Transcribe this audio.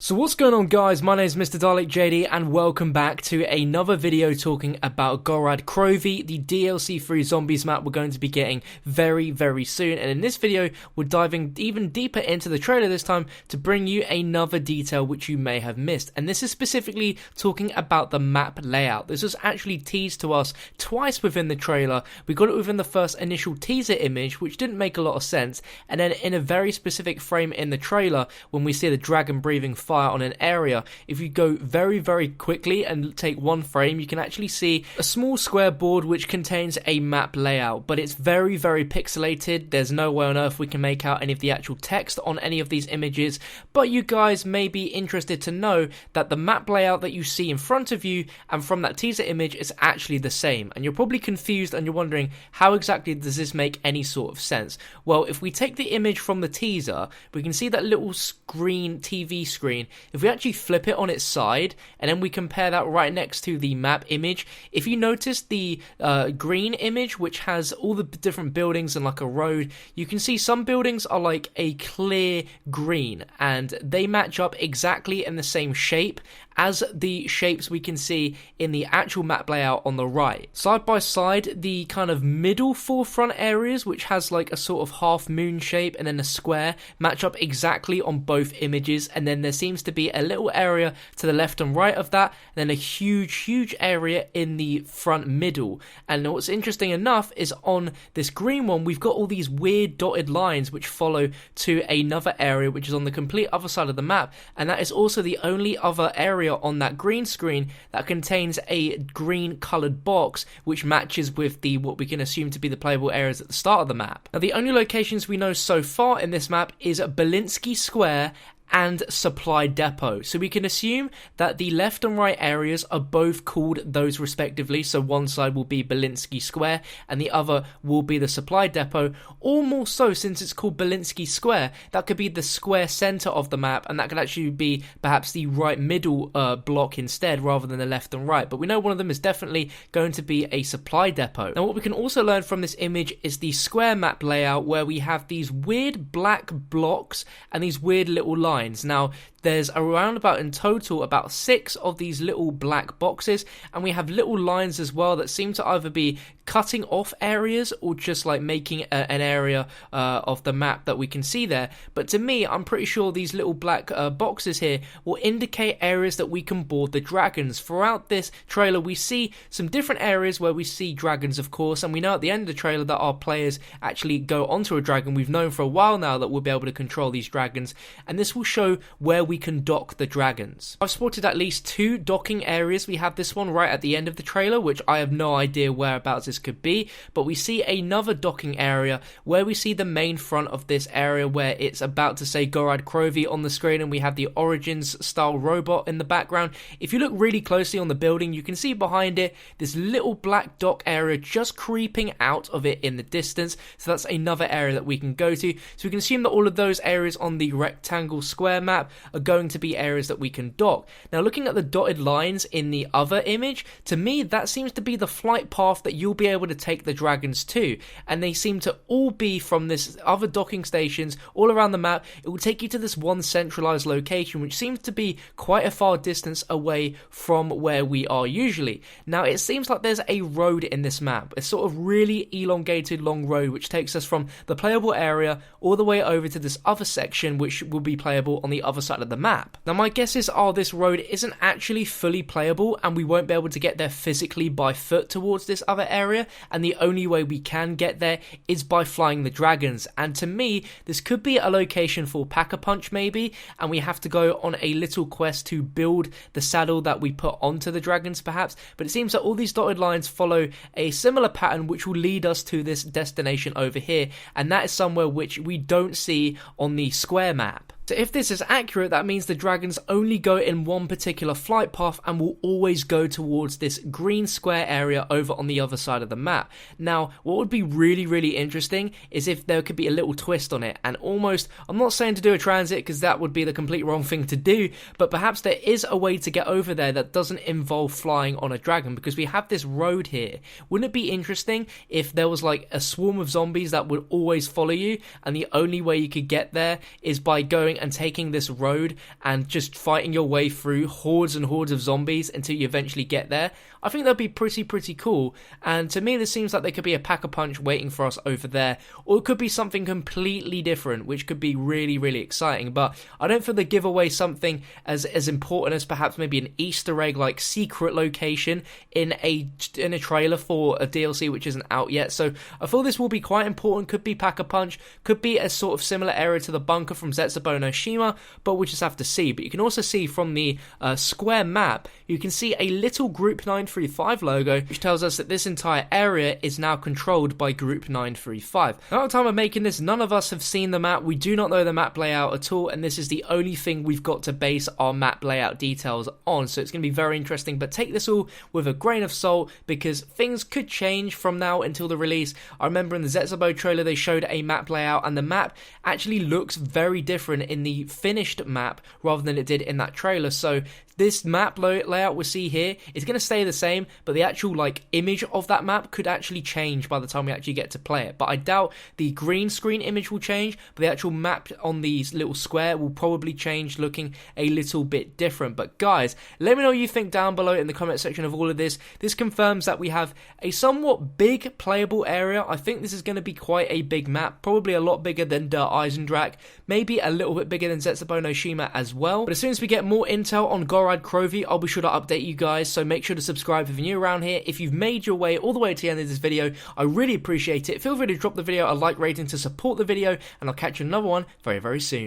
So what's going on, guys? My name is Mr. Dalek JD and welcome back to another video talking about Gorod Krovi, the DLC free zombies map we're going to be getting very soon. And in this video we're diving even deeper into the trailer this time to bring you another detail which you may have missed, and this is specifically talking about the map layout. This was actually teased to us twice within the trailer. We got it within the first initial teaser image, which didn't make a lot of sense, and then in a very specific frame in the trailer when we see the dragon breathing fire on an area. If you go very quickly and take one frame, you can actually see a small square board which contains a map layout, but it's very pixelated. There's no way on earth we can make out any of the actual text on any of these images, but you guys may be interested to know that the map layout that you see in front of you and from that teaser image is actually the same, and you're probably confused and you're wondering how exactly does this make any sort of sense. Well, if we take the image from the teaser, we can see that little screen, TV screen. If we actually flip it on its side and then we compare that right next to the map image, if you notice the green image which has all the different buildings and like a road, you can see some buildings are like a clear green and they match up exactly in the same shape as the shapes we can see in the actual map layout on the right. Side by side, the kind of middle forefront areas, which has like a sort of half moon shape and then a square, match up exactly on both images, and then there seems to be a little area to the left and right of that, and then a huge area in the front middle. And what's interesting enough is on this green one, we've got all these weird dotted lines which follow to another area which is on the complete other side of the map, and that is also the only other area on that green screen that contains a green coloured box which matches with the what we can assume to be the playable areas at the start of the map. Now, the only locations we know so far in this map is Belinsky Square and Supply Depot, so we can assume that the left and right areas are both called those respectively. So one side will be Belinsky Square and the other will be the Supply Depot, or more so, since it's called Belinsky Square, that could be the square center of the map, and that could actually be perhaps the right middle block instead rather than the left and right. But we know one of them is definitely going to be a Supply Depot. Now, what we can also learn from this image is the square map layout, where we have these weird black blocks and these weird little lines. Now, there's around about in total about 6 of these little black boxes, and we have little lines as well that seem to either be cutting off areas or just like making an area of the map that we can see there. But to me, I'm pretty sure these little black boxes here will indicate areas that we can board the dragons. Throughout this trailer, we see some different areas where we see dragons, of course, and we know at the end of the trailer that our players actually go onto a dragon. We've known for a while now that we'll be able to control these dragons, and this will show where we can dock the dragons. I've spotted at least 2 docking areas. We have this one right at the end of the trailer, which I have no idea whereabouts this could be, but we see another docking area where we see the main front of this area where it's about to say Gorod Krovi on the screen, and we have the Origins style robot in the background. If you look really closely on the building, you can see behind it this little black dock area just creeping out of it in the distance, so that's another area that we can go to. So we can assume that all of those areas on the rectangle square map are going to be areas that we can dock. Now, looking at the dotted lines in the other image, to me that seems to be the flight path that you'll be able to take the dragons to, and they seem to all be from this other docking stations all around the map. It will take you to this one centralized location which seems to be quite a far distance away from where we are usually. Now, it seems like there's a road in this map, a sort of really elongated long road which takes us from the playable area all the way over to this other section which will be playable on the other side of the map. Now, my guesses are this road isn't actually fully playable and we won't be able to get there physically by foot towards this other area, and the only way we can get there is by flying the dragons. And to me, this could be a location for Pack-a-Punch maybe, and we have to go on a little quest to build the saddle that we put onto the dragons perhaps. But it seems that all these dotted lines follow a similar pattern which will lead us to this destination over here, and that is somewhere which we don't see on the square map. So if this is accurate, that means the dragons only go in one particular flight path and will always go towards this green square area over on the other side of the map. Now, what would be really interesting is if there could be a little twist on it, and almost, I'm not saying to do a transit because that would be the complete wrong thing to do, but perhaps there is a way to get over there that doesn't involve flying on a dragon, because we have this road here. Wouldn't it be interesting if there was like a swarm of zombies that would always follow you, and the only way you could get there is by going going and taking this road and just fighting your way through hordes and hordes of zombies until you eventually get there, I think that'd be pretty cool. And to me, this seems like there could be a pack-a-punch waiting for us over there, or it could be something completely different, which could be really exciting. But I don't feel they give away something as important as perhaps maybe an Easter egg like secret location in a trailer for a DLC which isn't out yet. So I feel this will be quite important. Could be pack-a-punch, could be a sort of similar area to the bunker from Zetsubou no Shima, but we'll just have to see. But you can also see from the square map, you can see a little Group 935 logo, which tells us that this entire area is now controlled by Group 935. Now, at the time of making this, none of us have seen the map. We do not know the map layout at all, and this is the only thing we've got to base our map layout details on. So it's going to be very interesting, but take this all with a grain of salt, because things could change from now until the release. I remember in the Zetsubou trailer they showed a map layout, and the map actually looks very different in the finished map rather than it did in that trailer. So this map layout we see here is going to stay the same, but the actual image of that map could actually change by the time we actually get to play it. But I doubt the green screen image will change, but the actual map on these little square will probably change, looking a little bit different. But guys, let me know what you think down below in the comment section of all of this. This confirms that we have a somewhat big playable area. I think this is going to be quite a big map, probably a lot bigger than Der Eisendrache, maybe a little bit bigger than Zetsubou no Shima as well. But as soon as we get more intel on Gorod Krovi, I'll be sure to update you guys, so make sure to subscribe if you're new around here. If you've made your way all the way to the end of this video, I really appreciate it. Feel free to drop the video a like rating to support the video, and I'll catch you in another one very soon.